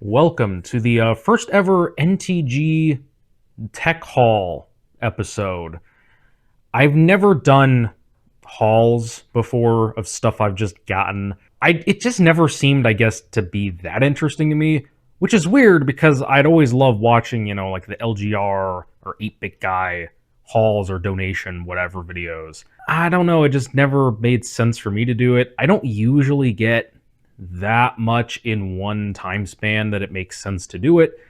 Welcome to the first ever NTG Tech Haul episode. I've never done hauls before of stuff I've just gotten. It just never seemed, I guess, to be that interesting to me, which is weird because I'd always love watching, like the LGR or 8-Bit Guy hauls or donation whatever videos. I don't know, it just never made sense for me to do it. I don't usually get that much in one time span that it makes sense to do it.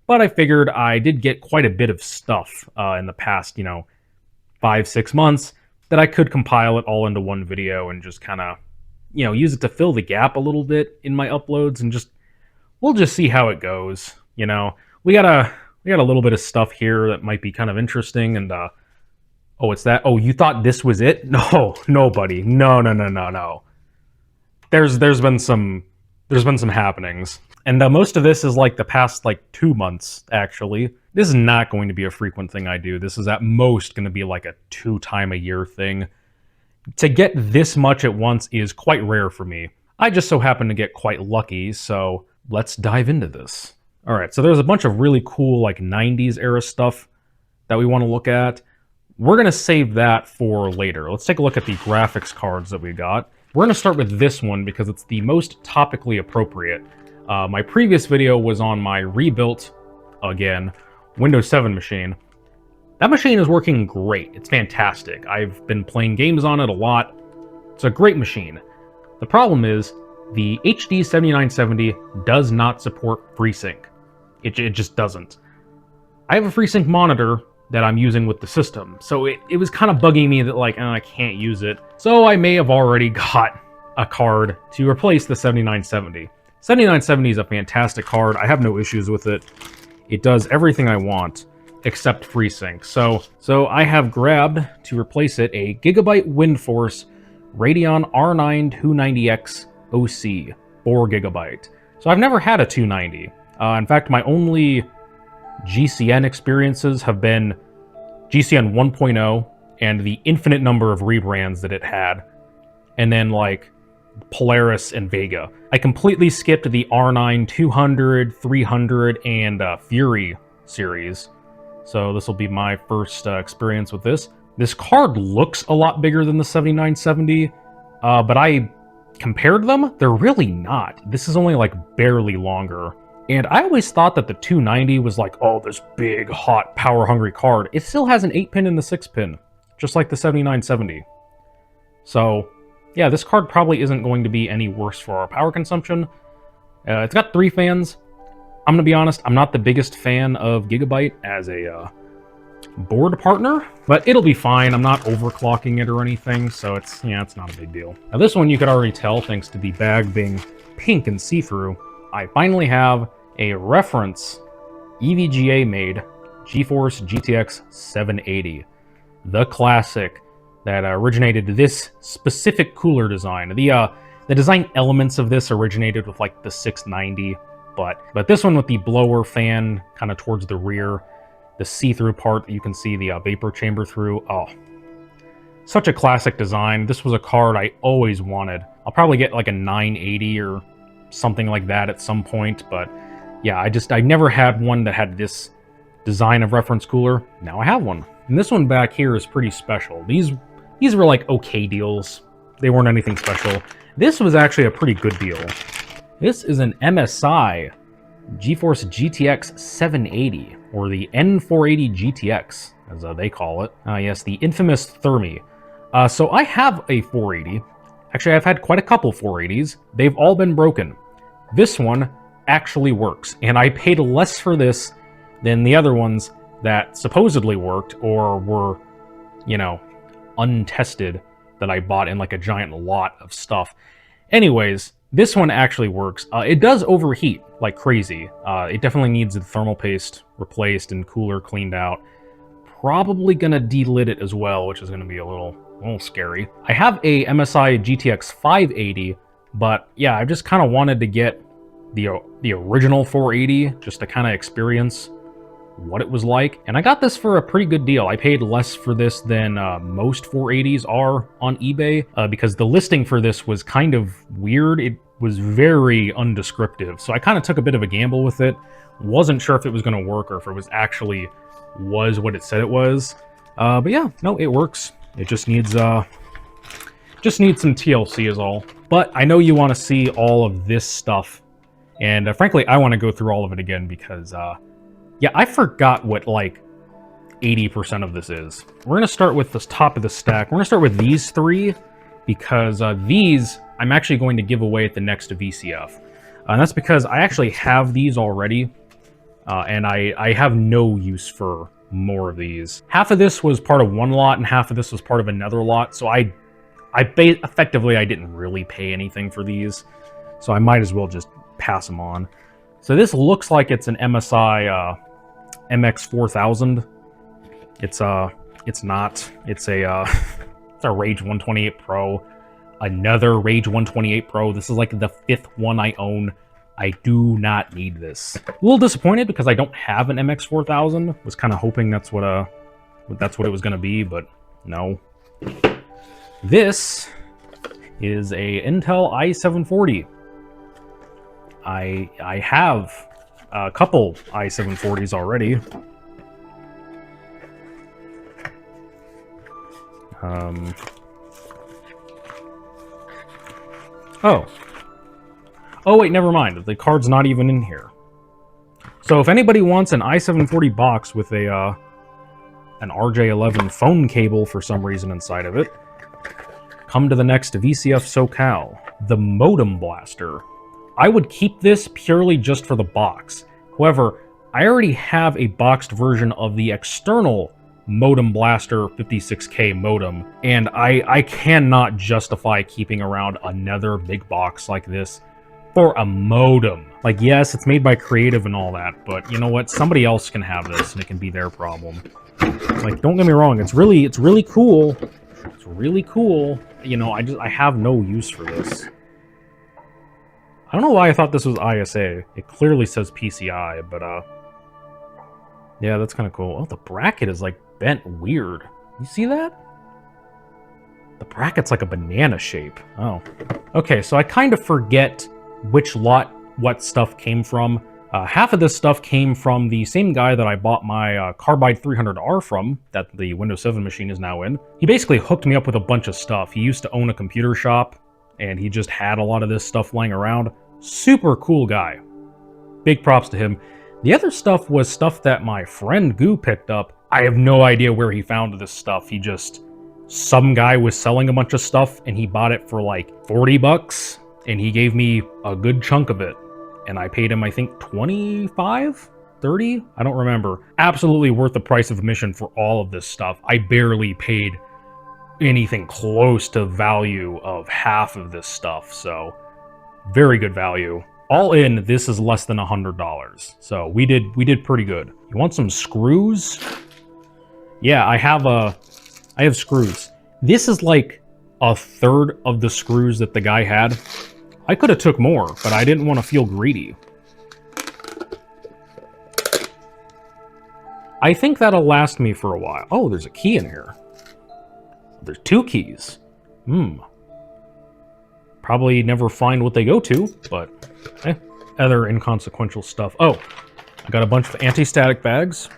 But I figured I did get quite a bit of stuff in the past, 5-6 months that I could compile it all into one video and just kind of, use it to fill the gap a little bit in my uploads and we'll just see how it goes. We got a little bit of stuff here that might be kind of interesting and oh, it's that. Oh, you thought this was it? No, buddy. No. There's been some happenings, and most of this is like the past 2 months. Actually, this is not going to be a frequent thing I do. This is at most going to be like a 2-time-a-year thing. To get this much at once is quite rare for me. I just so happen to get quite lucky, so let's dive into this. All right, so there's a bunch of really cool 90s era stuff that we want to look at. We're going to save that for later. Let's take a look at the graphics cards that we got. We're going to start with this one because it's the most topically appropriate. My previous video was on my rebuilt, again, Windows 7 machine. That machine is working great. It's fantastic. I've been playing games on it a lot. It's a great machine. The problem is the HD 7970 does not support FreeSync. It just doesn't. I have a FreeSync monitor that I'm using with the system. So it was kind of bugging me that I can't use it. So I may have already got a card to replace the 7970. 7970 is a fantastic card. I have no issues with it. It does everything I want except FreeSync. So I have grabbed to replace it a Gigabyte WindForce Radeon R9 290X OC 4GB. So I've never had a 290. In fact, my only GCN experiences have been GCN 1.0 and the infinite number of rebrands that it had, and then Polaris and Vega. I completely skipped the R9 200, 300, and Fury series, so this will be my first experience with this. This card looks a lot bigger than the 7970, but I compared them, they're really not. This is only barely longer. And I always thought that the 290 was this big, hot, power-hungry card. It still has an 8-pin and the 6-pin, just like the 7970. So, yeah, this card probably isn't going to be any worse for our power consumption. It's got 3 fans. I'm going to be honest, I'm not the biggest fan of Gigabyte as a board partner, but it'll be fine. I'm not overclocking it or anything, so it's not a big deal. Now, this one you could already tell, thanks to the bag being pink and see-through. I finally have a reference EVGA-made GeForce GTX 780, the classic that originated this specific cooler design. The design elements of this originated with the 690, but this one with the blower fan kind of towards the rear, the see-through part that you can see the vapor chamber through. Oh, such a classic design. This was a card I always wanted. I'll probably get a 980 or something like that at some point, but yeah, I never had one that had this design of reference cooler. Now I have one. And this one back here is pretty special. These were okay deals. They weren't anything special. This was actually a pretty good deal. This is an MSI GeForce GTX 780, or the N480 GTX, as they call it. Yes, the infamous Thermi. So I have a 480. Actually, I've had quite a couple 480s. They've all been broken. This one actually works, and I paid less for this than the other ones that supposedly worked or were, untested that I bought in a giant lot of stuff. Anyways, this one actually works. It does overheat like crazy. It definitely needs the thermal paste replaced and cooler cleaned out. Probably gonna delid it as well, which is gonna be a little scary. I have a MSI GTX 580, but yeah, I just kind of wanted to get the original 480 just to kind of experience what it was like, and I got this for a pretty good deal. I paid less for this than most 480s are on eBay because the listing for this was kind of weird. was very undescriptive. So I kind of took a bit of a gamble with it. Wasn't sure if it was going to work or if it was actually was what it said it was. But yeah, no, it works. It just needs some TLC is all. But I know you want to see all of this stuff. And frankly, I want to go through all of it again because, yeah, I forgot what, like, 80% of this is. We're going to start with the top of the stack. We're going to start with these three because these I'm actually going to give away at the next VCF. And that's because I actually have these already, and I have no use for more of these. Half of this was part of one lot, and half of this was part of another lot, so effectively I didn't really pay anything for these, so I might as well just pass them on. So this looks like it's an MSI MX4000. It's not. It's a it's a Rage 128 Pro. Another Rage 128 Pro. This is like the 5th one I own. I do not need this. A little disappointed because I don't have an MX4000. Was kind of hoping that's what it was gonna be, but no. This is a Intel i740. I have a couple i740s already. Oh wait, never mind. The card's not even in here. So if anybody wants an i740 box with a an RJ11 phone cable for some reason inside of it, come to the next VCF SoCal. The Modem Blaster. I would keep this purely just for the box. However, I already have a boxed version of the external Modem Blaster 56K modem, and I cannot justify keeping around another big box like this for a modem. Like, yes, it's made by Creative and all that, but you know what? Somebody else can have this, and it can be their problem. Like, don't get me wrong, it's really cool. It's really cool. You know, I have no use for this. I don't know why I thought this was ISA. It clearly says PCI, but yeah, that's kind of cool. Oh, the bracket is like bent weird. You see that? The bracket's like a banana shape. Oh. Okay, so I kind of forget which lot what stuff came from. Half of this stuff came from the same guy that I bought my Carbide 300R from, that the Windows 7 machine is now in. He basically hooked me up with a bunch of stuff. He used to own a computer shop, and he just had a lot of this stuff laying around. Super cool guy. Big props to him. The other stuff was stuff that my friend Goo picked up. I have no idea where he found this stuff. Some guy was selling a bunch of stuff, and he bought it for like 40 bucks, and he gave me a good chunk of it. And I paid him, I think, 25? 30? I don't remember. Absolutely worth the price of admission for all of this stuff. I barely paid anything close to value of half of this stuff, so very good value. All in, this is less than $100. So we did pretty good. You want some screws? Yeah, I have screws. This is like a third of the screws that the guy had. I could have took more, but I didn't want to feel greedy. I think that'll last me for a while. Oh, there's a key in here. There's 2 keys. Probably never find what they go to, but other inconsequential stuff. Oh, I got a bunch of anti-static bags.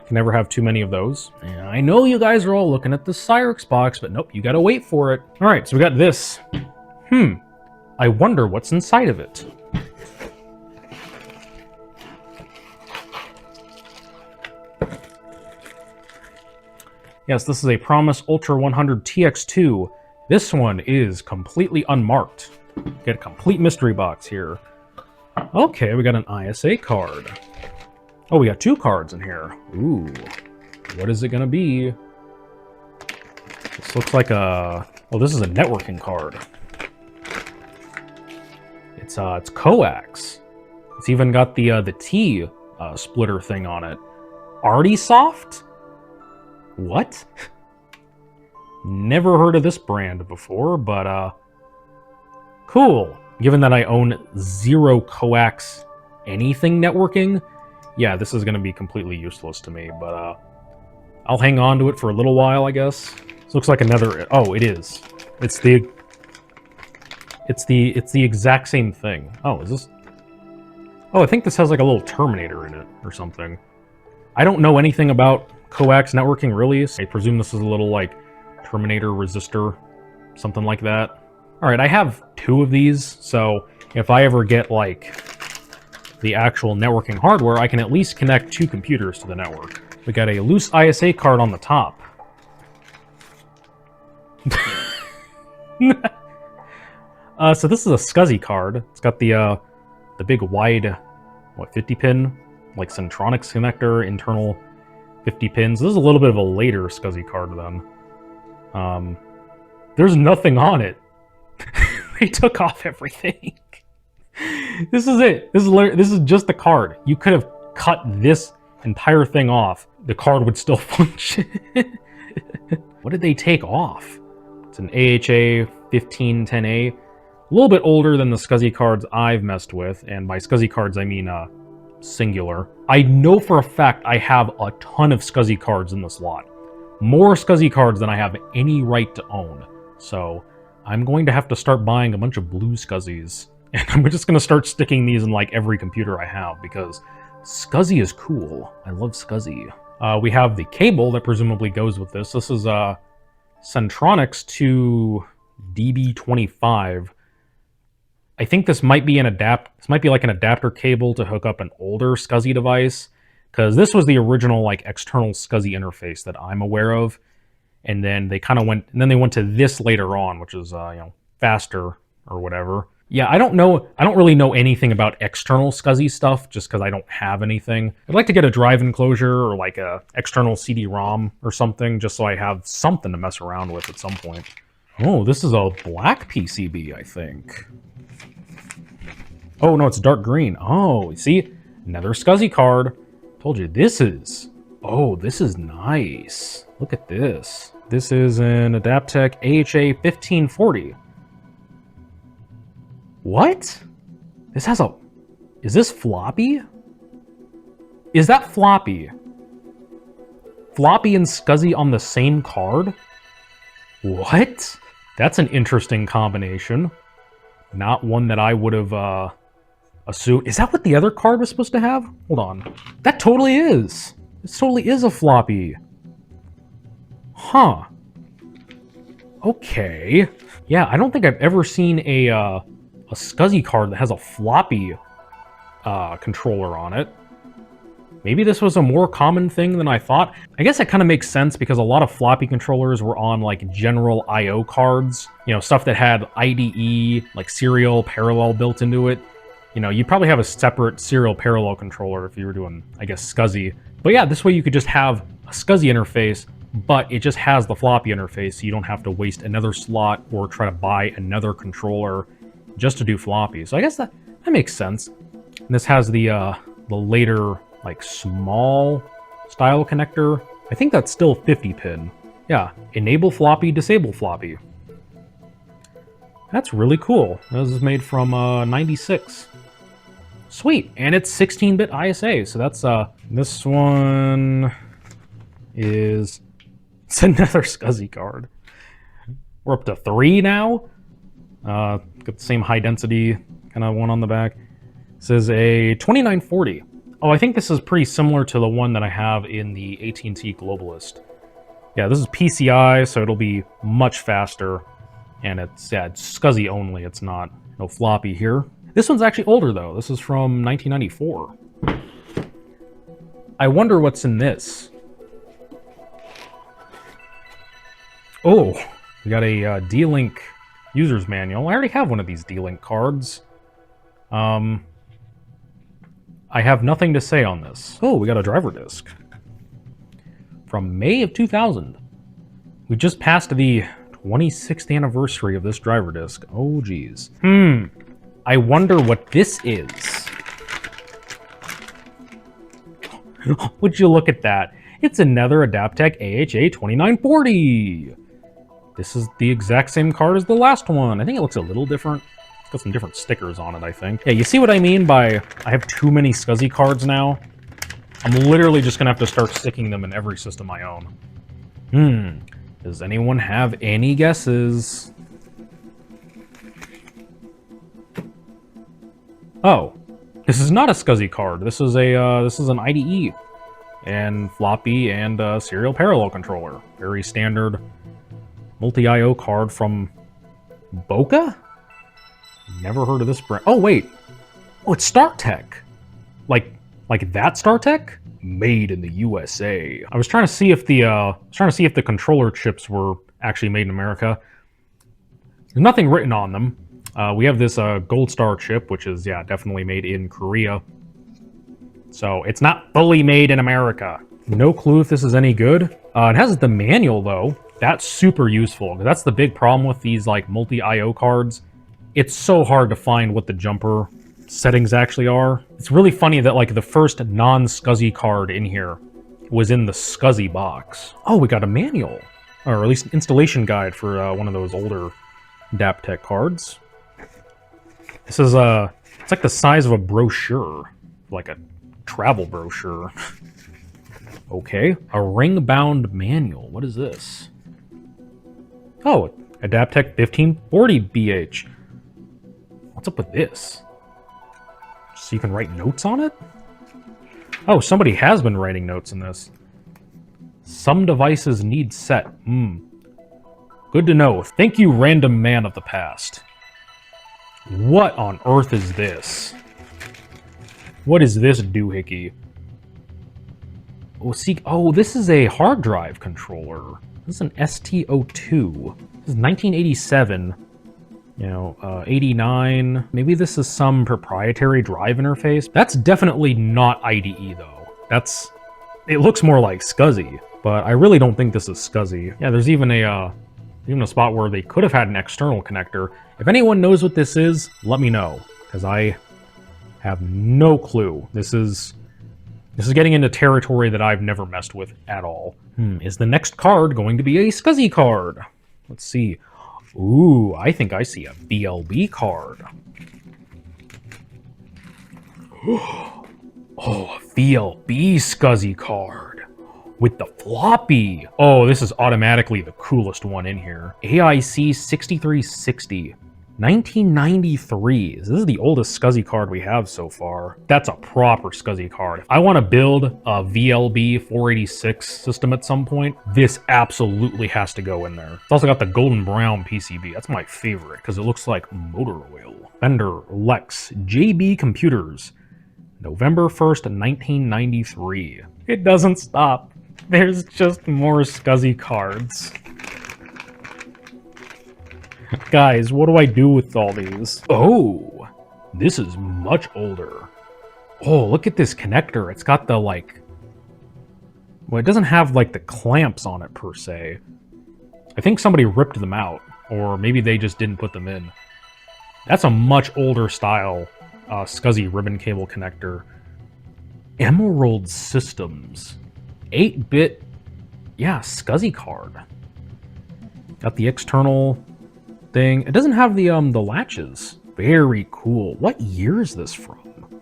Can never have too many of those. And I know you guys are all looking at the Cyrix box, but nope, you gotta wait for it. All right, so we got this. I wonder what's inside of it. Yes, this is a Promise Ultra 100 TX2. This one is completely unmarked. Get a complete mystery box here. Okay, we got an ISA card. Oh, we got 2 cards in here. Ooh, what is it gonna be? This looks like a... Oh, this is a networking card. It's coax. It's even got the T splitter thing on it. Artisoft? What? Never heard of this brand before, but cool. Given that I own 0 coax anything networking, yeah, this is going to be completely useless to me, but I'll hang on to it for a little while, I guess. This looks like another... Oh, it is. It's the... It's the exact same thing. Oh, is this? Oh, I think this has like a little terminator in it or something. I don't know anything about coax networking really. So I presume this is a little like terminator resistor, something like that. All right, I have 2 of these, so if I ever get like the actual networking hardware, I can at least connect 2 computers to the network. We got a loose ISA card on the top. So this is a SCSI card. It's got the big wide, what, 50 pin, like Centronics connector, internal 50 pins. This is a little bit of a later SCSI card then. There's nothing on it. They took off everything. This is it. This is just the card. You could have cut this entire thing off. The card would still function. What did they take off? It's an AHA 1510A. A little bit older than the SCSI cards I've messed with, and by SCSI cards I mean singular. I know for a fact I have a ton of SCSI cards in this lot. More SCSI cards than I have any right to own. So I'm going to have to start buying a bunch of blue SCSIs. And I'm just going to start sticking these in like every computer I have because SCSI is cool. I love SCSI. We have the cable that presumably goes with this. This is Centronics to DB25. I think this might be this might be like an adapter cable to hook up an older SCSI device, because this was the original like external SCSI interface that I'm aware of. And then they kind of went, and then they went to this later on, which is faster or whatever. Yeah, I don't really know anything about external SCSI stuff just because I don't have anything. I'd like to get a drive enclosure or like a external CD-ROM or something just so I have something to mess around with at some point. Oh, this is a black PCB, I think. Oh, no, it's dark green. Oh, see? Another SCSI card. Told you, this is... Oh, this is nice. Look at this. This is an Adaptec AHA 1540. What? This has a... Is this floppy? Is that floppy? Floppy and SCSI on the same card? What? That's an interesting combination. Not one that I would have assumed. Is that what the other card was supposed to have? Hold on. That totally is. This totally is a floppy. Huh. Okay. Yeah, I don't think I've ever seen a SCSI card that has a floppy controller on it. Maybe this was a more common thing than I thought. I guess that kind of makes sense because a lot of floppy controllers were on like general I/O cards. You know, stuff that had IDE, like serial parallel built into it. You know, you'd probably have a separate serial parallel controller if you were doing, I guess, SCSI. But yeah, this way you could just have a SCSI interface, but it just has the floppy interface, so you don't have to waste another slot or try to buy another controller just to do floppy. So I guess that makes sense. And this has the later, like, small style connector. I think that's still 50 pin. Yeah, enable floppy, disable floppy. That's really cool. This is made from 96. Sweet, and it's 16-bit ISA, so that's, this one is, it's another SCSI card. We're up to 3 now. Got the same high density kind of one on the back. This is a 2940. Oh, I think this is pretty similar to the one that I have in the AT&T Globalist. Yeah, this is PCI, so it'll be much faster. And it's, yeah, it's SCSI only, it's not, no floppy here. This one's actually older, though. This is from 1994. I wonder what's in this. Oh, we got a D-Link user's manual. I already have one of these D-Link cards. I have nothing to say on this. Oh, we got a driver disc. From May of 2000. We just passed the 26th anniversary of this driver disc. Oh, geez. I wonder what this is. Would you look at that? It's another Adaptec AHA 2940. This is the exact same card as the last one. I think it looks a little different. It's got some different stickers on it, I think. Yeah, you see what I mean by I have too many SCSI cards now? I'm literally just going to have to start sticking them in every system I own. Does anyone have any guesses? Oh, this is not a SCSI card. This is an IDE and floppy and serial parallel controller. Very standard multi-IO card from Bogey? Never heard of this brand. Oh wait, oh it's StarTech. Like that StarTech? Made in the USA. I was trying to see if the controller chips were actually made in America. There's nothing written on them. We have this Gold Star chip, which is, yeah, definitely made in Korea. So it's not fully made in America. No clue if this is any good. It has the manual, though. That's super useful. That's the big problem with these, like, multi-IO cards. It's so hard to find what the jumper settings actually are. It's really funny that, like, the first non-SCSI card in here was in the SCSI box. Oh, we got a manual. Or at least an installation guide for one of those older Adaptec cards. This is it's like the size of a brochure, like a travel brochure. Okay, a ring-bound manual. What is this? Oh, Adaptec 1540BH. What's up with this? So you can write notes on it? Oh, somebody has been writing notes in this. Some devices need set. Good to know. Thank you, random man of the past. What on earth is this? What is this doohickey? Oh, this is a hard drive controller. This is an ST02. This is 1987. You know, 89. Maybe this is some proprietary drive interface. That's definitely not IDE, though. It looks more like SCSI, but I really don't think this is SCSI. Yeah, there's even a spot where they could have had an external connector. If anyone knows what this is, let me know, because I have no clue. This is getting into territory that I've never messed with at all. Is the next card going to be a SCSI card? Let's see. Ooh, I think I see a VLB card. Oh, a VLB SCSI card with the floppy. Oh, this is automatically the coolest one in here. AIC 6360. 1993. This is the oldest SCSI card we have so far. That's a proper SCSI card. If I want to build a VLB 486 system at some point, this absolutely has to go in there. It's also got the golden brown PCB. That's my favorite because it looks like motor oil. Fender, Lex, JB Computers. November 1st, 1993. It doesn't stop. There's just more SCSI cards. Guys, what do I do with all these? Oh, this is much older. Oh, look at this connector. It's got the, like... Well, it doesn't have, like, the clamps on it, per se. I think somebody ripped them out. Or maybe they just didn't put them in. That's a much older style SCSI ribbon cable connector. Emerald Systems. 8-bit... Yeah, SCSI card. Got the external... thing. It doesn't have the latches. Very cool. What year is this from?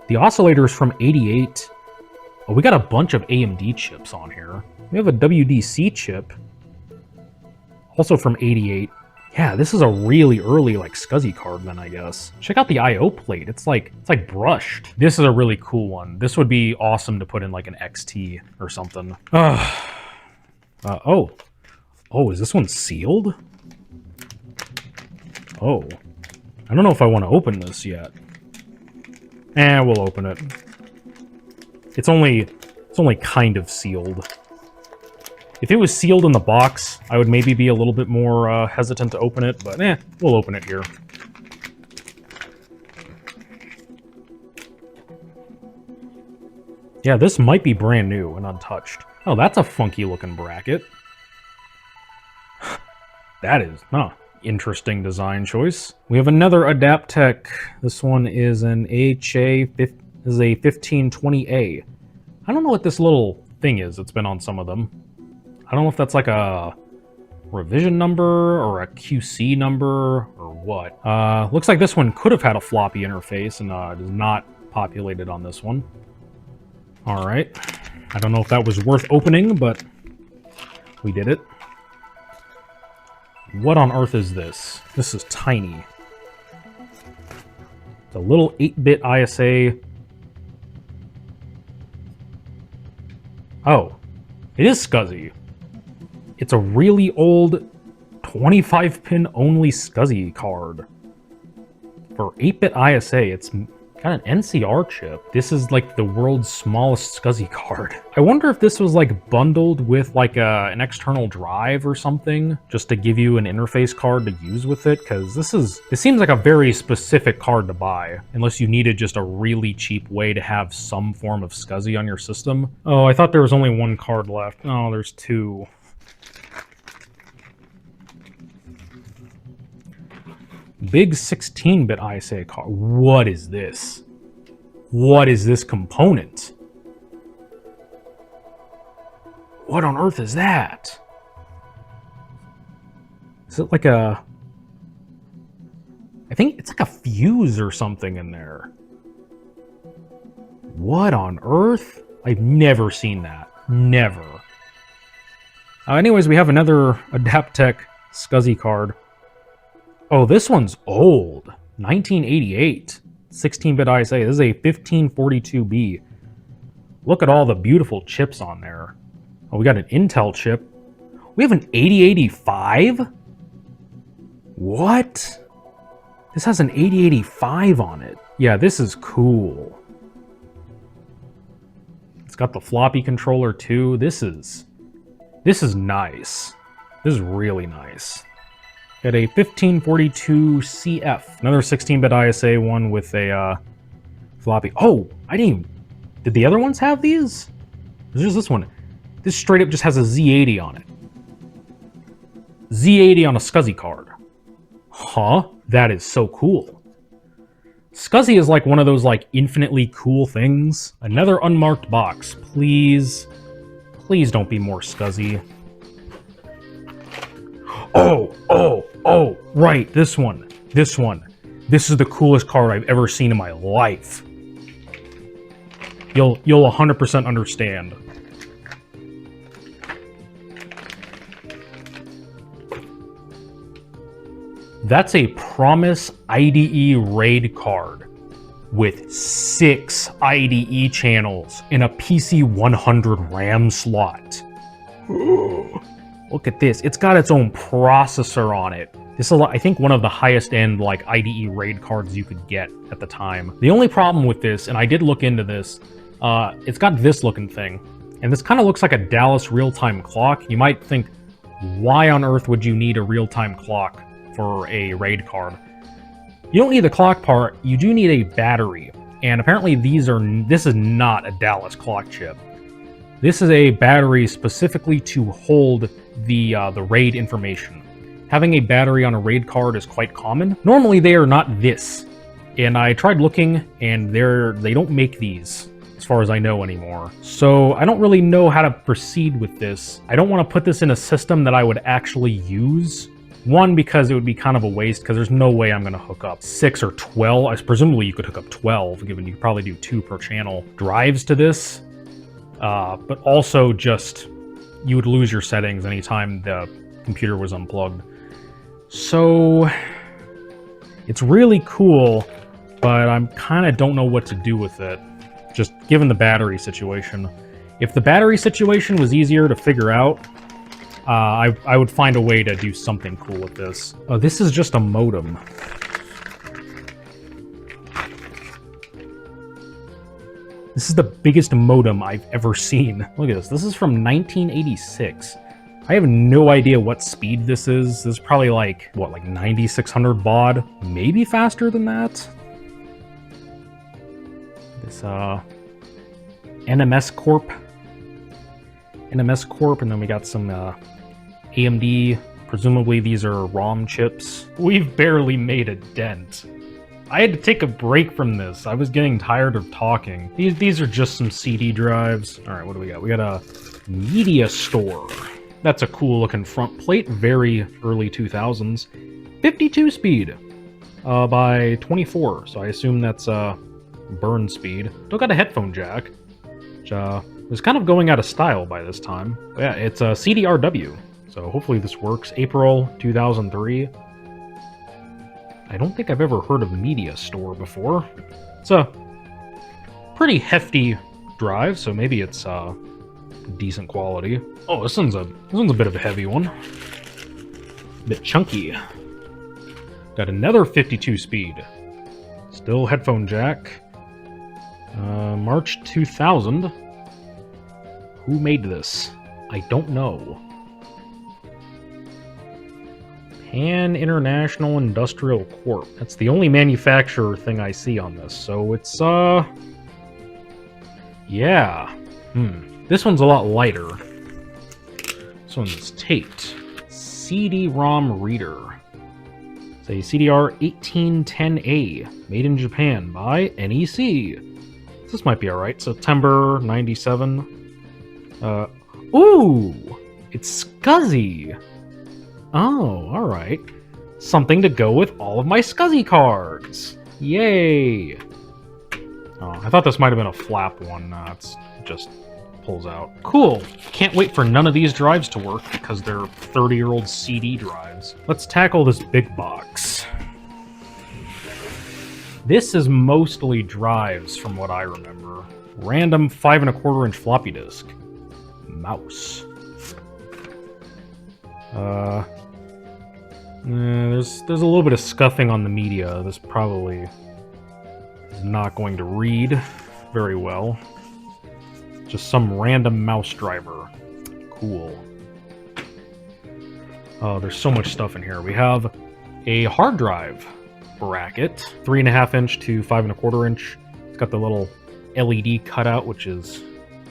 The oscillator is from 88. Oh, we got a bunch of AMD chips on here. We have a WDC chip. Also from 88. Yeah, this is a really early, like, SCSI card then, I guess. Check out the I/O plate. It's like brushed. This is a really cool one. This would be awesome to put in, like, an XT or something. Oh, is this one sealed? Oh. I don't know if I want to open this yet. We'll open it. It's only kind of sealed. If it was sealed in the box, I would maybe be a little bit more hesitant to open it, but we'll open it here. Yeah, this might be brand new and untouched. Oh, that's a funky looking bracket. That is, interesting design choice. We have another Adaptec. This one is an AHA, this is a 1520A. I don't know what this little thing is. It's been on some of them. I don't know if that's like a revision number or a QC number or what. Looks like this one could have had a floppy interface and it is not populated on this one. All right. I don't know if that was worth opening, but we did it. What on earth is this? This is tiny. It's a little 8-bit ISA. Oh, it is SCSI. It's a really old 25-pin only SCSI card. For 8-bit ISA, it's got an NCR chip. This is like the world's smallest SCSI card. I wonder if this was like bundled with like an external drive or something, just to give you an interface card to use with it, because this seems like a very specific card to buy, unless you needed just a really cheap way to have some form of SCSI on your system. Oh, I thought there was only one card left. Oh, there's two. Big 16-bit ISA card. What is this? What is this component? What on earth is that? Is it like a... I think it's like a fuse or something in there. What on earth? I've never seen that. Never. Anyways, we have another Adaptec SCSI card. Oh, this one's old. 1988. 16-bit ISA. This is a 1542B. Look at all the beautiful chips on there. Oh, we got an Intel chip. We have an 8085? What? This has an 8085 on it. Yeah, this is cool. It's got the floppy controller too. This is nice. This is really nice. Got a 1542 CF. Another 16-bit ISA one with a floppy. Oh, I didn't even... Did the other ones have these? There's just this one. This straight up just has a Z80 on it. Z80 on a SCSI card. Huh? That is so cool. SCSI is like one of those like infinitely cool things. Another unmarked box. Please. Please don't be more SCSI. Oh, right, this one. This one. This is the coolest card I've ever seen in my life. You'll 100% understand. That's a Promise IDE RAID card with 6 IDE channels in a PC100 RAM slot. Look at this. It's got its own processor on it. This is, I think, one of the highest end like IDE RAID cards you could get at the time. The only problem with this, and I did look into this, it's got this looking thing. And this kind of looks like a Dallas real-time clock. You might think, why on earth would you need a real-time clock for a RAID card? You don't need the clock part, you do need a battery. And apparently this is not a Dallas clock chip. This is a battery specifically to hold the RAID information. Having a battery on a RAID card is quite common. Normally they are not this. And I tried looking, and they don't make these, as far as I know anymore. So I don't really know how to proceed with this. I don't want to put this in a system that I would actually use. One, because it would be kind of a waste, because there's no way I'm going to hook up 6 or 12. Presumably you could hook up 12, given you could probably do 2 per channel drives to this. But also just, you would lose your settings anytime the computer was unplugged. So, it's really cool, but I kind of don't know what to do with it, just given the battery situation. If the battery situation was easier to figure out, I would find a way to do something cool with this. Oh, this is just a modem. This is the biggest modem I've ever seen. Look at this. This is from 1986. I have no idea what speed this is. This is probably like, what, like 9600 baud? Maybe faster than that? This, NMS Corp. NMS Corp, and then we got some, AMD. Presumably these are ROM chips. We've barely made a dent. I had to take a break from this. I was getting tired of talking. These are just some CD drives. All right, what do we got? We got a media store. That's a cool looking front plate. Very early 2000s. 52 speed by 24. So I assume that's burn speed. Still got a headphone jack, which was kind of going out of style by this time. But yeah, it's a CDRW. So hopefully this works. April 2003. I don't think I've ever heard of Media Store before. It's a pretty hefty drive, so maybe it's decent quality. Oh, this one's a bit of a heavy one. A bit chunky. Got another 52 speed. Still headphone jack. March 2000. Who made this? I don't know. Pan International Industrial Corp. That's the only manufacturer thing I see on this, so it's, yeah. This one's a lot lighter. This one's taped. CD-ROM reader. It's a CDR 1810A, made in Japan by NEC. This might be alright. September 97. Ooh! It's SCSI! Oh, alright. Something to go with all of my SCSI cards! Yay! Oh, I thought this might have been a flap one. It's just pulls out. Cool! Can't wait for none of these drives to work because they're 30-year-old CD drives. Let's tackle this big box. This is mostly drives from what I remember. Random 5 1/4" floppy disk. Mouse. There's a little bit of scuffing on the media. This probably is not going to read very well. Just some random mouse driver. Cool. Oh, there's so much stuff in here. We have a hard drive bracket, 3.5" to 5 1/4". It's got the little LED cutout, which is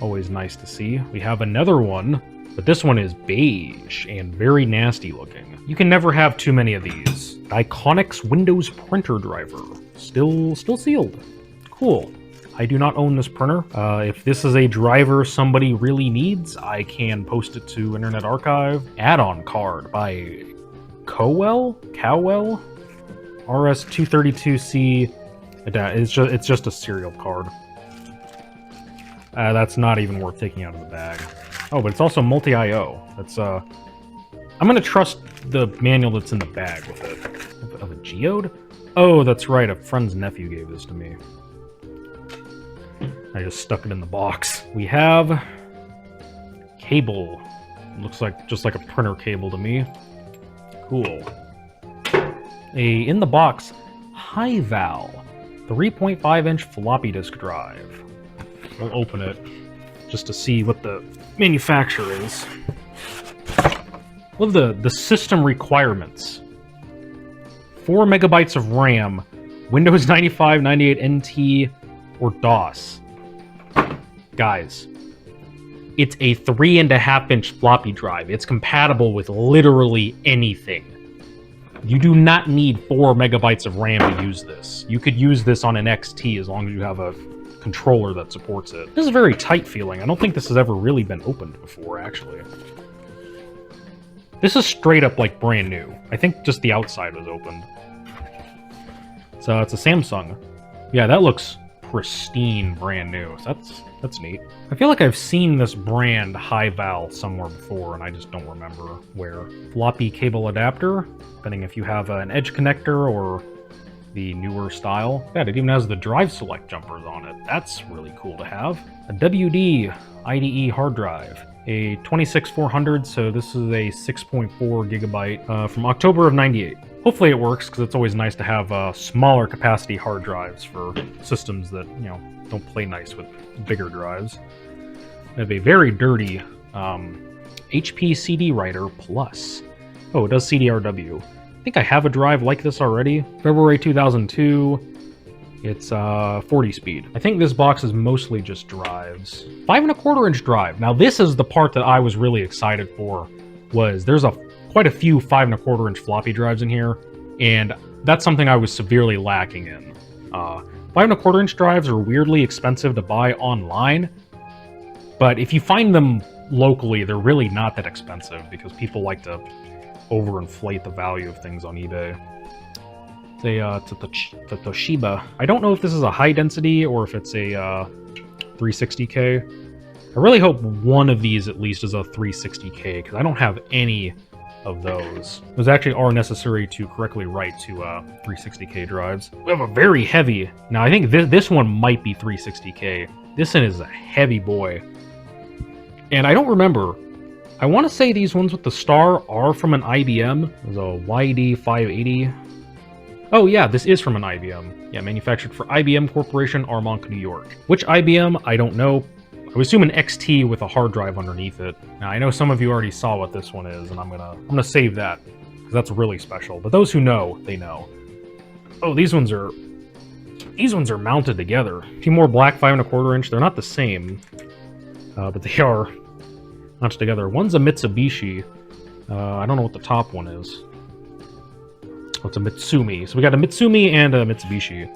always nice to see. We have another one, but this one is beige and very nasty looking. You can never have too many of these. Iconix Windows printer driver. Still sealed. Cool. I do not own this printer. If this is a driver somebody really needs, I can post it to Internet Archive. Add-on card by Cowell? RS232C. It's just a serial card. That's not even worth taking out of the bag. Oh, but it's also multi-IO. That's, I'm gonna trust the manual that's in the bag with it. Of a geode? Oh, that's right, a friend's nephew gave this to me. I just stuck it in the box. We have... cable. Looks like just like a printer cable to me. Cool. In the box, high-val 3.5" floppy disk drive. We'll open it just to see what the manufacturer is. Love the system requirements. 4 MB of RAM, Windows 95, 98 NT, or DOS. Guys, it's a 3.5" floppy drive. It's compatible with literally anything. You do not need 4 MB of RAM to use this. You could use this on an XT as long as you have a controller that supports it. This is very tight feeling. I don't think this has ever really been opened before, actually. This is straight up like brand new. I think just the outside was opened. So it's a Samsung. Yeah, that looks pristine brand new. So that's neat. I feel like I've seen this brand high-val somewhere before, and I just don't remember where. Floppy cable adapter, depending if you have an edge connector or the newer style. Yeah, it even has the drive select jumpers on it. That's really cool to have. A WD IDE hard drive. A 26400, so this is a 6.4 gigabyte from October of 98. Hopefully it works, because it's always nice to have smaller capacity hard drives for systems that, you know, don't play nice with bigger drives. I have a very dirty HP CD writer Plus. Oh, it does CDRW. I think I have a drive like this already. February 2002. It's 40 speed. I think this box is mostly just drives. 5 1/4" drive. Now this is the part that I was really excited for. There's quite a few 5 1/4" floppy drives in here, and that's something I was severely lacking in. 5 1/4" drives are weirdly expensive to buy online, but if you find them locally, they're really not that expensive because people like to overinflate the value of things on eBay. It's a Toshiba. I don't know if this is a high density or if it's a 360K. I really hope one of these at least is a 360K because I don't have any of those. Those actually are necessary to correctly write to 360K drives. We have a very heavy... Now, I think this one might be 360K. This one is a heavy boy. And I don't remember... I want to say these ones with the star are from an IBM. There's a YD580. Oh yeah, this is from an IBM. Yeah, manufactured for IBM Corporation, Armonk, New York. Which IBM? I don't know. I would assume an XT with a hard drive underneath it. Now, I know some of you already saw what this one is, and I'm gonna save that, because that's really special. But those who know, they know. Oh, these ones are mounted together. A few more black 5 1/4 inch. They're not the same, but they are mounted together. One's a Mitsubishi. I don't know what the top one is. Oh, it's a Mitsumi. So we got a Mitsumi and a Mitsubishi.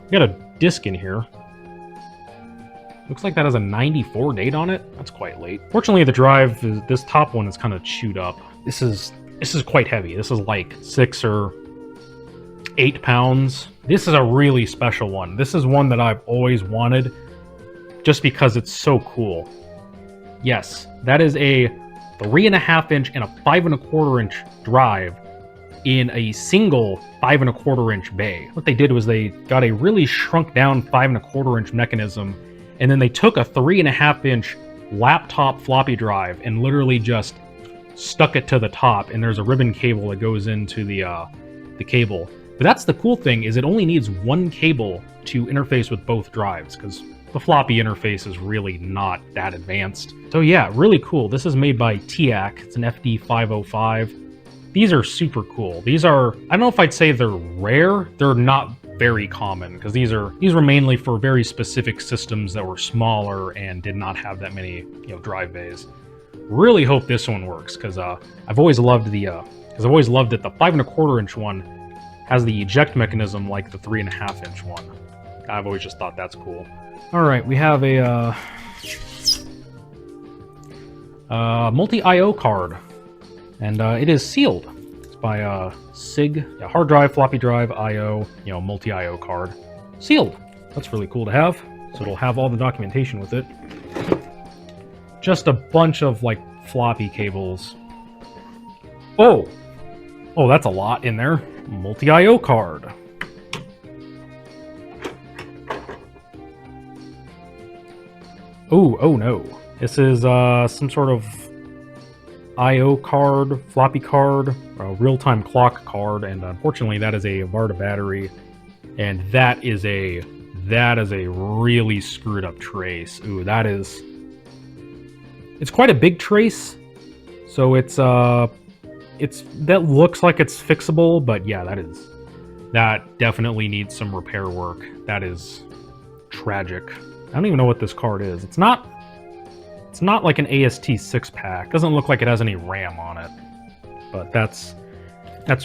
We got a disc in here. Looks like that has a 94 date on it. That's quite late. Fortunately, the drive, this top one is kind of chewed up. This is quite heavy. This is like 6 or 8 pounds. This is a really special one. This is one that I've always wanted just because it's so cool. Yes, that is a 3.5 inch and a 5 1/4 inch drive in a single 5 1/4 inch bay. What they did was they got a really shrunk down 5 1/4 inch mechanism, and then they took a 3.5 inch laptop floppy drive and literally just stuck it to the top, and there's a ribbon cable that goes into the cable. But that's the cool thing, is it only needs one cable to interface with both drives, because the floppy interface is really not that advanced. So yeah, really cool. This is made by TIAC. It's an FD505. These are super cool. These are, I don't know if I'd say they're rare. They're not very common, because these were mainly for very specific systems that were smaller and did not have that many, drive bays. Really hope this one works, because I've always loved it. The 5 1/4 inch one has the eject mechanism like the 3.5 inch one. I've always just thought that's cool. All right, we have a multi-IO card, and it is sealed. It's by SIG, hard drive, floppy drive, IO, multi-IO card, sealed. That's really cool to have. So it'll have all the documentation with it. Just a bunch of like floppy cables. Oh, that's a lot in there. Multi-IO card. Oh no. This is some sort of IO card, floppy card, a real-time clock card, and unfortunately that is a Varda battery, and that is a really screwed up trace. Ooh, it's quite a big trace, so that looks like it's fixable, but yeah, that definitely needs some repair work. That is tragic. I don't even know what this card is. It's not like an AST 6-pack. Doesn't look like it has any RAM on it. But that's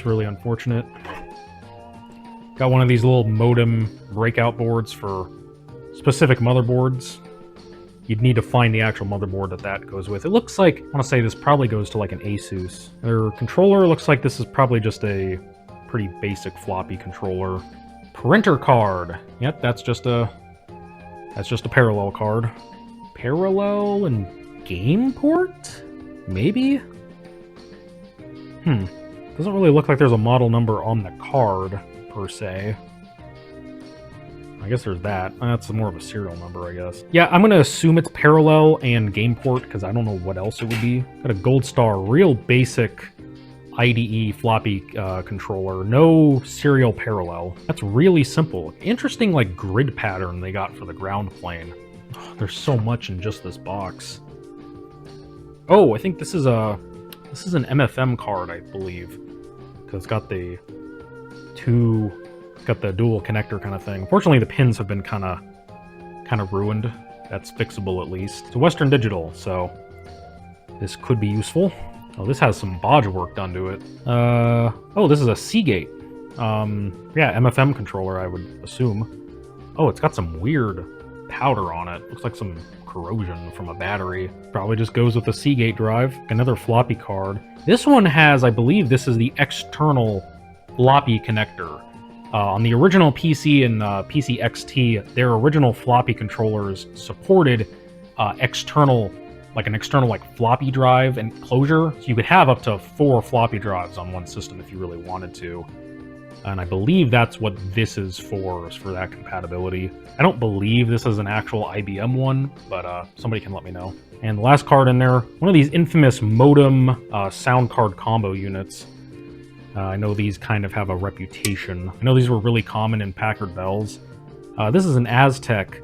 really unfortunate. Got one of these little modem breakout boards for specific motherboards. You'd need to find the actual motherboard that goes with. It looks like, I want to say this probably goes to like an Asus. Their controller looks like this is probably just a pretty basic floppy controller. Printer card. Yep, that's just a parallel card. Parallel and game port? Maybe? Doesn't really look like there's a model number on the card, per se. I guess there's that. That's more of a serial number, I guess. Yeah, I'm going to assume it's parallel and game port, because I don't know what else it would be. Got a Gold Star, real basic IDE floppy controller. No serial parallel. That's really simple. Interesting, like, grid pattern they got for the ground plane. Oh, there's so much in just this box. Oh, I think this is an MFM card, I believe, because it's got the dual connector kind of thing. Unfortunately, the pins have been kind of ruined. That's fixable at least. It's a Western Digital, so this could be useful. Oh, this has some bodge work done to it. Oh, this is a Seagate. Yeah, MFM controller, I would assume. Oh, it's got some weird powder on it. Looks like some corrosion from a battery. Probably just goes with the Seagate drive. Another floppy card. This one has, I believe this is the external floppy connector. On the original PC and PC XT, their original floppy controllers supported external like an external like floppy drive enclosure. So you could have up to 4 floppy drives on one system if you really wanted to. And I believe that's what this is for that compatibility. I don't believe this is an actual IBM one, but somebody can let me know. And the last card in there, one of these infamous modem sound card combo units. I know these kind of have a reputation. I know these were really common in Packard Bells. This is an Aztec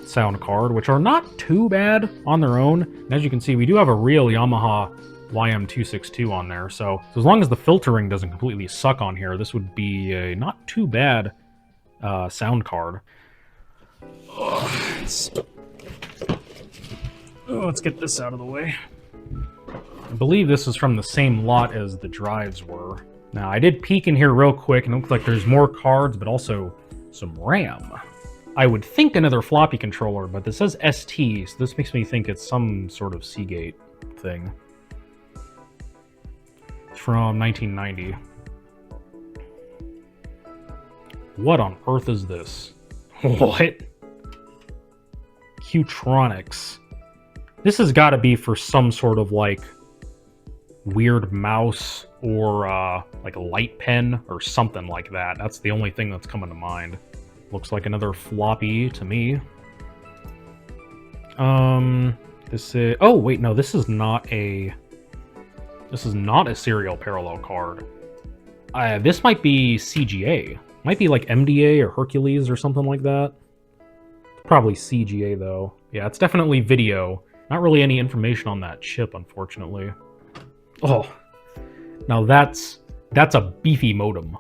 sound card, which are not too bad on their own. And as you can see, we do have a real Yamaha YM262 on there, so as long as the filtering doesn't completely suck on here, this would be a not too bad sound card. Let's get this out of the way. I believe this is from the same lot as the drives were. Now, I did peek in here real quick, and it looks like there's more cards, but also some RAM. I would think another floppy controller, but this says ST, so this makes me think it's some sort of Seagate thing. It's from 1990. What on earth is this? What? Qtronics. This has got to be for some sort of, like, weird mouse or, like a light pen or something like that. That's the only thing that's coming to mind. Looks like another floppy to me. This is... Oh, wait, no, this is not a... This is not a serial parallel card. This might be CGA. Might be like MDA or Hercules or something like that. Probably CGA, though. Yeah, it's definitely video. Not really any information on that chip, unfortunately. Oh, now that's a beefy modem.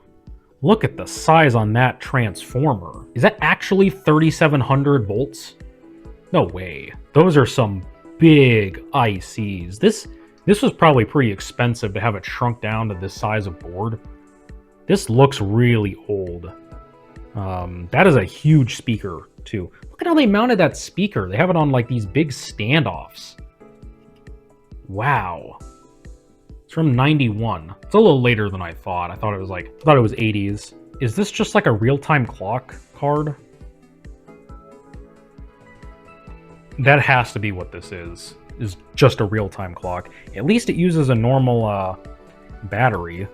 Look at the size on that transformer. Is that actually 3700 volts? No way. Those are some big ICs. This was probably pretty expensive to have it shrunk down to this size of board. This looks really old. That is a huge speaker, too. Look at how they mounted that speaker. They have it on, like, these big standoffs. Wow. It's from 91. It's a little later than I thought. I thought it was 80s. Is this just like a real-time clock card? That has to be what this is just a real-time clock. At least it uses a normal battery.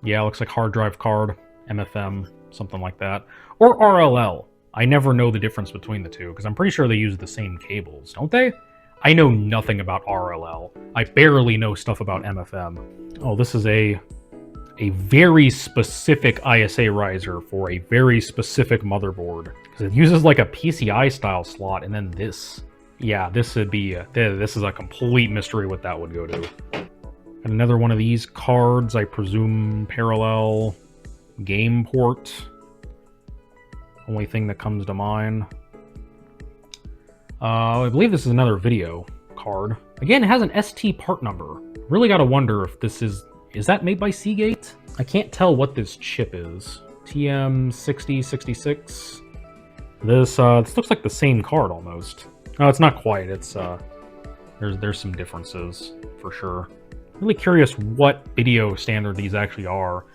Yeah, looks like hard drive card, MFM, something like that. Or RLL. I never know the difference between the two, because I'm pretty sure they use the same cables, don't they? I know nothing about RLL. I barely know stuff about MFM. Oh, this is a very specific ISA riser for a very specific motherboard. Because it uses like a PCI style slot, and then this. Yeah, this would be, this is a complete mystery what that would go to. And another one of these cards, I presume parallel game port. Only thing that comes to mind. I believe this is another video card. Again, it has an ST part number. Really gotta wonder if this is that made by Seagate? I can't tell what this chip is. TM6066. This looks like the same card almost. Oh, it's not quite. It's there's some differences for sure. Really curious what video standard these actually are.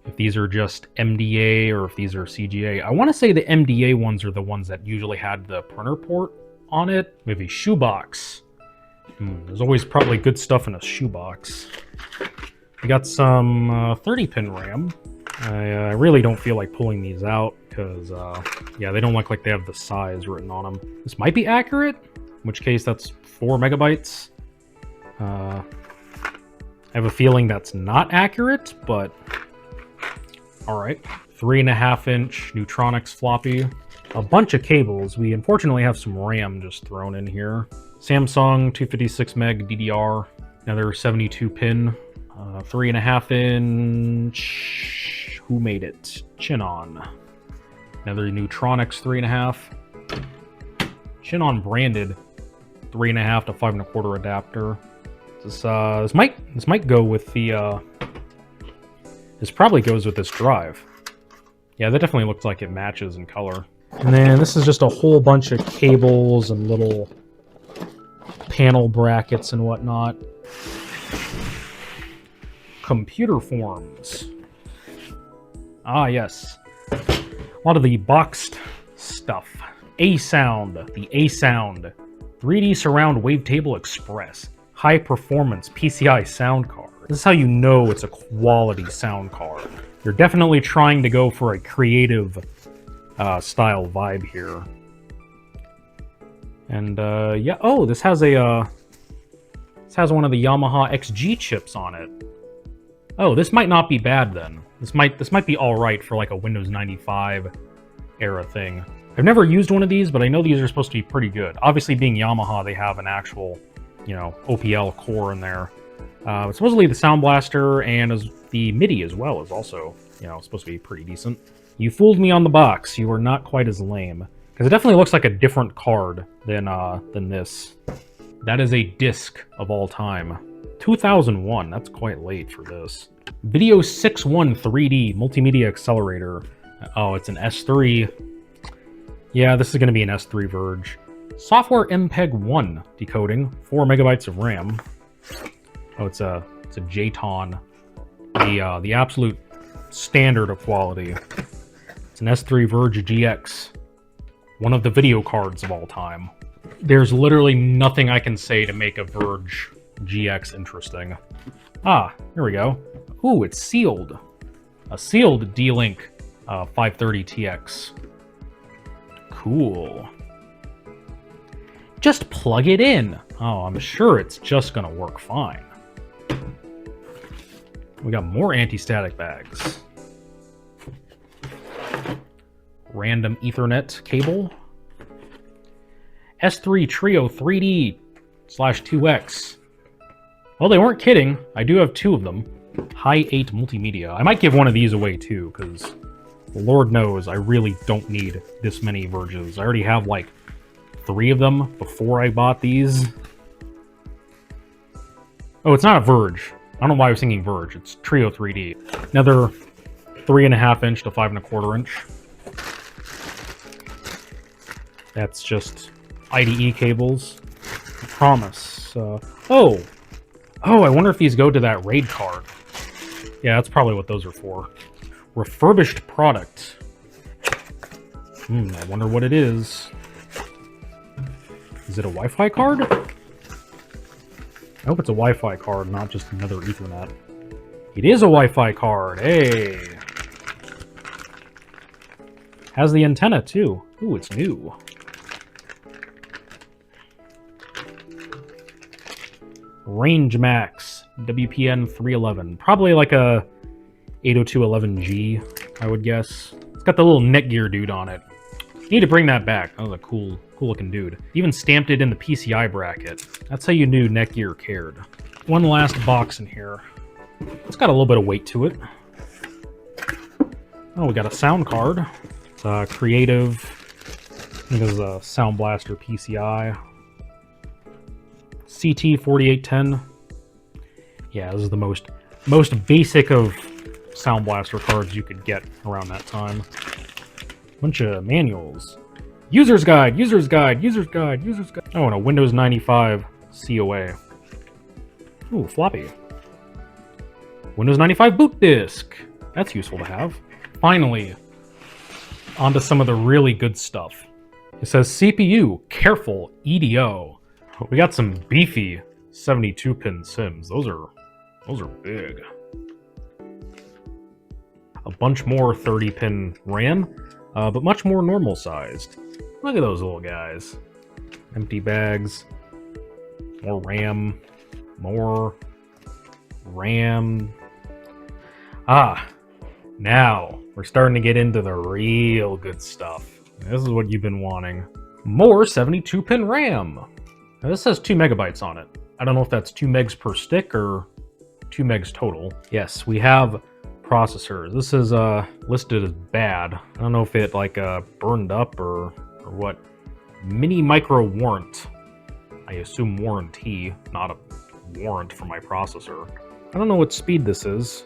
If these are just MDA or if these are CGA. I want to say the MDA ones are the ones that usually had the printer port on it. We have a shoebox. There's always probably good stuff in a shoebox. We got some 30-pin RAM. I really don't feel like pulling these out because, yeah, they don't look like they have the size written on them. This might be accurate, in which case that's 4 megabytes. I have a feeling that's not accurate, but all right. 3.5-inch Neutronics floppy. A bunch of cables. We unfortunately have some RAM just thrown in here. Samsung 256 meg DDR. Another 72-pin. 3.5-inch. Who made it? Chinon. Another Neutronics 3.5. Chinon branded 3.5 to 5.25 adapter. This might go with the. This probably goes with this drive. Yeah, that definitely looks like it matches in color. And then this is just a whole bunch of cables and little panel brackets and whatnot. Computer forms. Ah, yes. A lot of the boxed stuff. A-Sound, the A-Sound 3D Surround Wavetable Express high performance PCI sound card. This is how you know it's a quality sound card. You're definitely trying to go for a creative style vibe here. And yeah, oh, this has a this has one of the Yamaha XG chips on it. Oh, this might not be bad then. This might be all right for like a Windows 95 era thing. I've never used one of these, but I know these are supposed to be pretty good. Obviously, being Yamaha, they have an actual, you know, OPL core in there. Supposedly the Sound Blaster and as the MIDI as well is also, you know, supposed to be pretty decent. You fooled me on the box. You were not quite as lame. Because it definitely looks like a different card than this. That is a disc of all time. 2001, that's quite late for this. Video 6.1 3D Multimedia Accelerator. Oh, it's an S3. Yeah, this is going to be an S3 Verge. Software MPEG-1 decoding, 4 megabytes of RAM. Oh, it's a JTON, the absolute standard of quality. It's an S3 Verge GX, one of the video cards of all time. There's literally nothing I can say to make a Verge GX interesting. Ah, here we go. Ooh, it's sealed. A sealed D-Link 530TX. Cool. Just plug it in. Oh, I'm sure it's just gonna work fine. We got more anti-static bags. Random Ethernet cable. S3 Trio 3D/2X. Well, they weren't kidding. I do have 2 of them. High 8 multimedia. I might give one of these away too, because Lord knows I really don't need this many Verges. I already have like 3 of them before I bought these. Oh, it's not a Verge. I don't know why I was thinking Verge. It's Trio 3D. Another 3.5 inch to 5.25 inch. That's just IDE cables. I promise. Oh, I wonder if these go to that RAID card. Yeah, that's probably what those are for. Refurbished product. I wonder what it is. Is it a Wi-Fi card? I hope it's a Wi-Fi card, not just another Ethernet. It is a Wi-Fi card, hey! Has the antenna, too. Ooh, it's new. Range Max, WPN 311. Probably like a 802.11g, I would guess. It's got the little Netgear dude on it. Need to bring that back. That was a cool looking dude. Even stamped it in the PCI bracket. That's how you knew Netgear cared. One last box in here. It's got a little bit of weight to it. Oh, we got a sound card. It's creative. I think this is a Sound Blaster PCI. CT4810. Yeah, this is the most basic of Sound Blaster cards you could get around that time. Bunch of manuals. User's guide, user's guide, user's guide, user's guide. Oh, and a Windows 95 COA. Ooh, floppy. Windows 95 boot disk. That's useful to have. Finally, onto some of the really good stuff. It says CPU, careful, EDO. We got some beefy 72-pin SIMs. Those are big. A bunch more 30-pin RAM, but much more normal sized. Look at those little guys. Empty bags. More RAM. More RAM. Ah, now we're starting to get into the real good stuff. This is what you've been wanting. More 72-pin RAM. Now this says 2 megabytes on it. I don't know if that's 2 megs per stick or 2 megs total. Yes, we have processors. This is listed as bad. I don't know if it like burned up or what. Mini micro warrant. I assume warranty, not a warrant for my processor. I don't know what speed this is.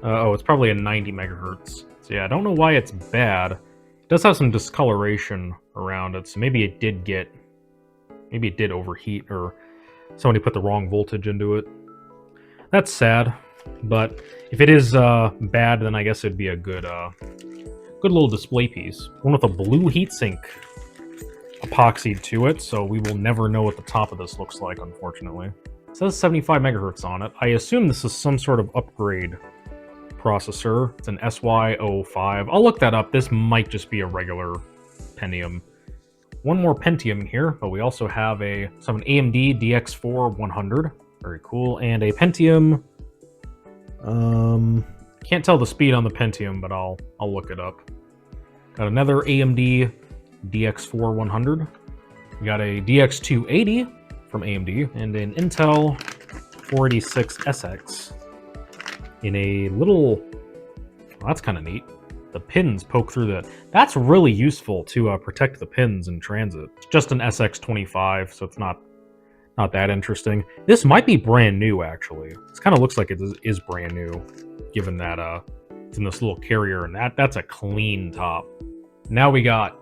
Oh, it's probably a 90 megahertz. So yeah, I don't know why it's bad. It does have some discoloration around it, so maybe it did overheat or somebody put the wrong voltage into it. That's sad. But if it is bad, then I guess it'd be a good little display piece. One with a blue heatsink epoxied to it, so we will never know what the top of this looks like, unfortunately. It says 75 megahertz on it. I assume this is some sort of upgrade processor. It's an SY05. I'll look that up. This might just be a regular Pentium. One more Pentium here, but we also have an AMD DX4 100. Very cool. And a Pentium. Can't tell the speed on the Pentium, but I'll look it up. Got another AMD DX4 100. We got a DX280 from AMD and an Intel 486SX in a little... Well, that's kind of neat. The pins poke through the... That's really useful to protect the pins in transit. It's just an SX25, so it's not that interesting. This might be brand new, actually. This kind of looks like it is brand new, given that it's in this little carrier, and that's a clean top. Now we got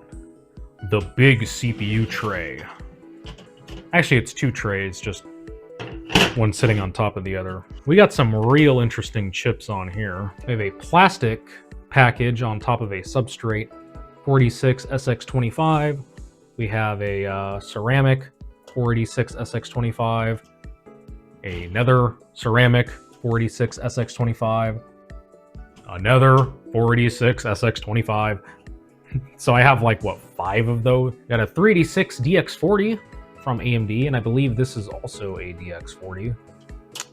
the big CPU tray. Actually, it's two trays, just one sitting on top of the other. We got some real interesting chips on here. We have a plastic package on top of a substrate 46SX25. We have a ceramic 486SX25, another ceramic 486SX25, another 486SX25. So I have like, what, 5 of those? Got a 386 DX40 from AMD, and I believe this is also a DX40.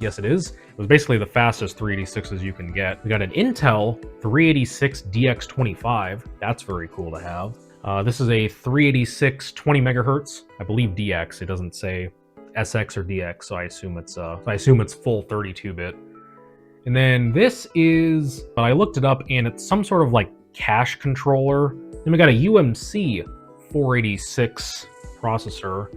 Yes, it is. It was basically the fastest 386s you can get. We got an Intel 386 DX25. That's very cool to have. This is a 386 20 megahertz. I believe DX. It doesn't say SX or DX, so I assume it's full 32-bit. And then this is, but I looked it up, and it's some sort of like cache controller. Then we got a UMC 486 processor.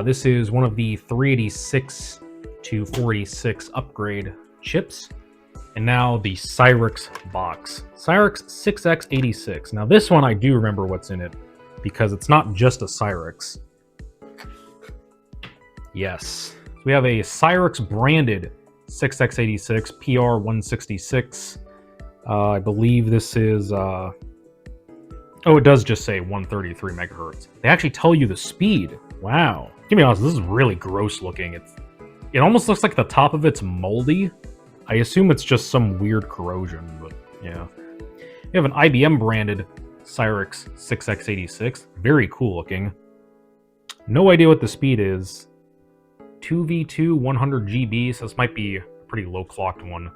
This is one of the 386 to 486 upgrade chips. And now the Cyrix box. Cyrix 6X86. Now this one I do remember what's in it, because it's not just a Cyrix. Yes. We have a Cyrix branded 6X86 PR166. I believe this is... Oh, it does just say 133 megahertz. They actually tell you the speed. Wow. To be honest, this is really gross looking. It almost looks like the top of it's moldy. I assume it's just some weird corrosion, but yeah. We have an IBM branded Cyrix 6X86. Very cool looking. No idea what the speed is. 2v2 100 GB, so this might be a pretty low clocked one.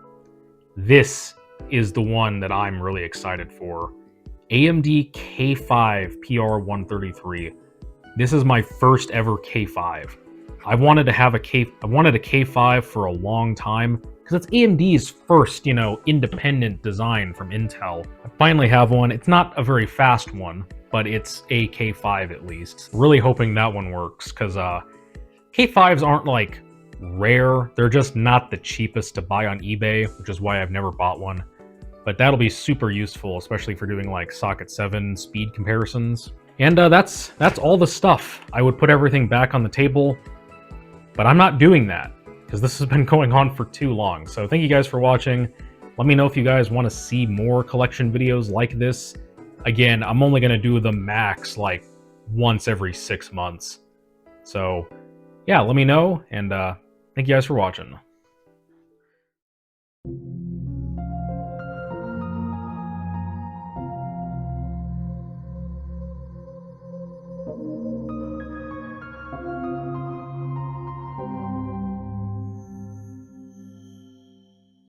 This is the one that I'm really excited for. AMD K5 PR133. This is my first ever K5. I wanted a K5 for a long time, because it's AMD's first, independent design from Intel. I finally have one. It's not a very fast one, but it's a K5 at least. Really hoping that one works, because K5s aren't like rare. They're just not the cheapest to buy on eBay, which is why I've never bought one. But that'll be super useful, especially for doing like Socket 7 speed comparisons. And that's all the stuff. I would put everything back on the table, but I'm not doing that, because this has been going on for too long. So thank you guys for watching. Let me know if you guys want to see more collection videos like this. Again, I'm only going to do the max like once every 6 months. So yeah, let me know, and thank you guys for watching.